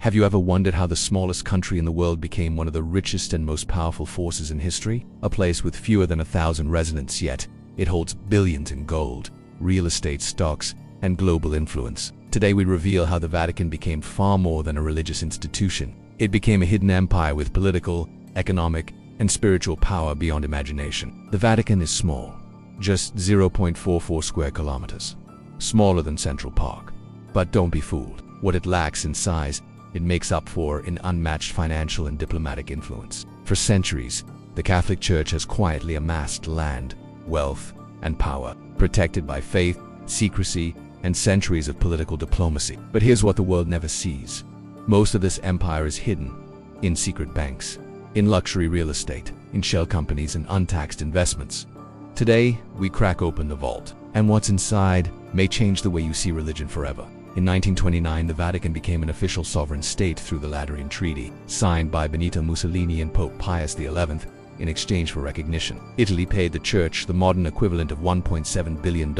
Have you ever wondered how the smallest country in the world became one of the richest and most powerful forces in history? A place with fewer than 1,000 residents, yet it holds billions in gold, real estate, stocks, and global influence. Today we reveal how the Vatican became far more than a religious institution. It became a hidden empire with political, economic, and spiritual power beyond imagination. The Vatican is small, just 0.44 square kilometers, smaller than Central Park. But don't be fooled. What it lacks in size, it makes up for in unmatched financial and diplomatic influence. For centuries, the Catholic Church has quietly amassed land, wealth, and power, protected by faith, secrecy, and centuries of political diplomacy. But here's what the world never sees. Most of this empire is hidden in secret banks, in luxury real estate, in shell companies, and untaxed investments. Today, we crack open the vault, and what's inside may change the way you see religion forever. In 1929, the Vatican became an official sovereign state through the Lateran Treaty, signed by Benito Mussolini and Pope Pius XI in exchange for recognition. Italy paid the Church the modern equivalent of $1.7 billion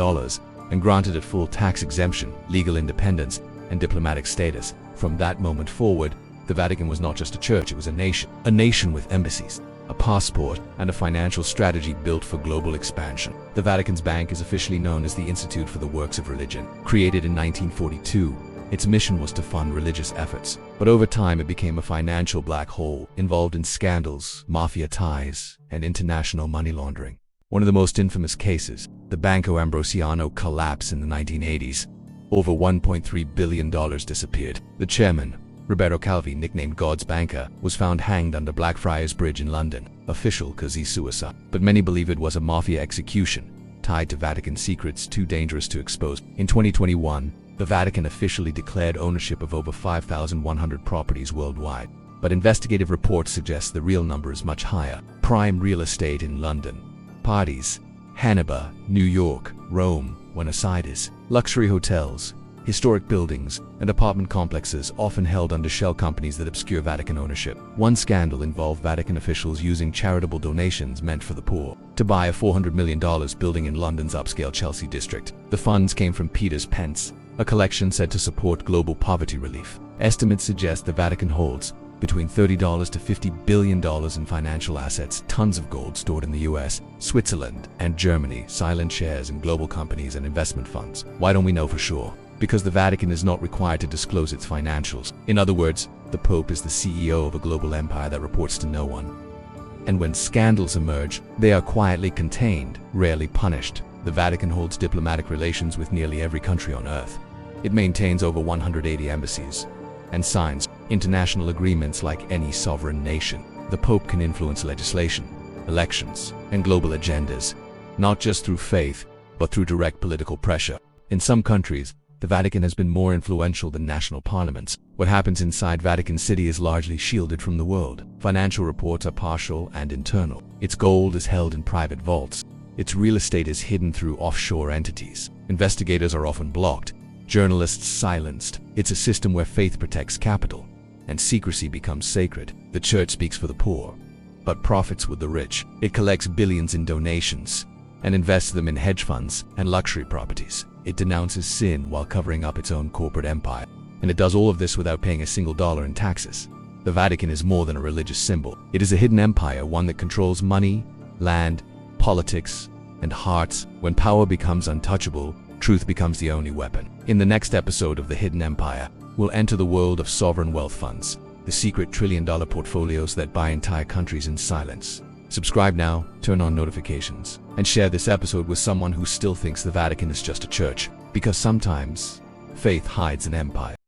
and granted it full tax exemption, legal independence, and diplomatic status. From that moment forward, the Vatican was not just a church, it was a nation with embassies, a passport, and a financial strategy built for global expansion. The Vatican's bank is officially known as the Institute for the Works of Religion. Created in 1942, its mission was to fund religious efforts. But over time it became a financial black hole, involved in scandals, mafia ties, and international money laundering. One of the most infamous cases, the Banco Ambrosiano collapse in the 1980s. Over $1.3 billion disappeared. The chairman, Roberto Calvi, nicknamed God's banker, was found hanged under Blackfriars Bridge in London. Official cause suicide. But many believe it was a mafia execution, tied to Vatican secrets too dangerous to expose. In 2021, the Vatican officially declared ownership of over 5,100 properties worldwide. But investigative reports suggest the real number is much higher. Prime real estate in London, parties, Hanover, New York, Rome, Buenos Aires, luxury hotels, historic buildings, and apartment complexes often held under shell companies that obscure Vatican ownership. One scandal involved Vatican officials using charitable donations meant for the poor to buy a $400 million building in London's upscale Chelsea district. The funds came from Peter's Pence, a collection said to support global poverty relief. Estimates suggest the Vatican holds between $30 to $50 billion in financial assets, tons of gold stored in the US, Switzerland, and Germany, silent shares in global companies and investment funds. Why don't we know for sure? Because the Vatican is not required to disclose its financials. In other words, the Pope is the CEO of a global empire that reports to no one. And when scandals emerge, they are quietly contained, rarely punished. The Vatican holds diplomatic relations with nearly every country on Earth. It maintains over 180 embassies and signs international agreements like any sovereign nation. The Pope can influence legislation, elections, and global agendas, not just through faith, but through direct political pressure. In some countries, the Vatican has been more influential than national parliaments. What happens inside Vatican City is largely shielded from the world. Financial reports are partial and internal. Its gold is held in private vaults. Its real estate is hidden through offshore entities. Investigators are often blocked, journalists silenced. It's a system where faith protects capital, and secrecy becomes sacred. The church speaks for the poor, but profits with the rich. It collects billions in donations and invests them in hedge funds and luxury properties. It denounces sin while covering up its own corporate empire. And it does all of this without paying a single dollar in taxes. The Vatican is more than a religious symbol. It is a hidden empire, one that controls money, land, politics, and hearts. When power becomes untouchable, truth becomes the only weapon. In the next episode of The Hidden Empire, we'll enter the world of sovereign wealth funds, the secret trillion-dollar portfolios that buy entire countries in silence. Subscribe now, turn on notifications, and share this episode with someone who still thinks the Vatican is just a church, because sometimes faith hides an empire.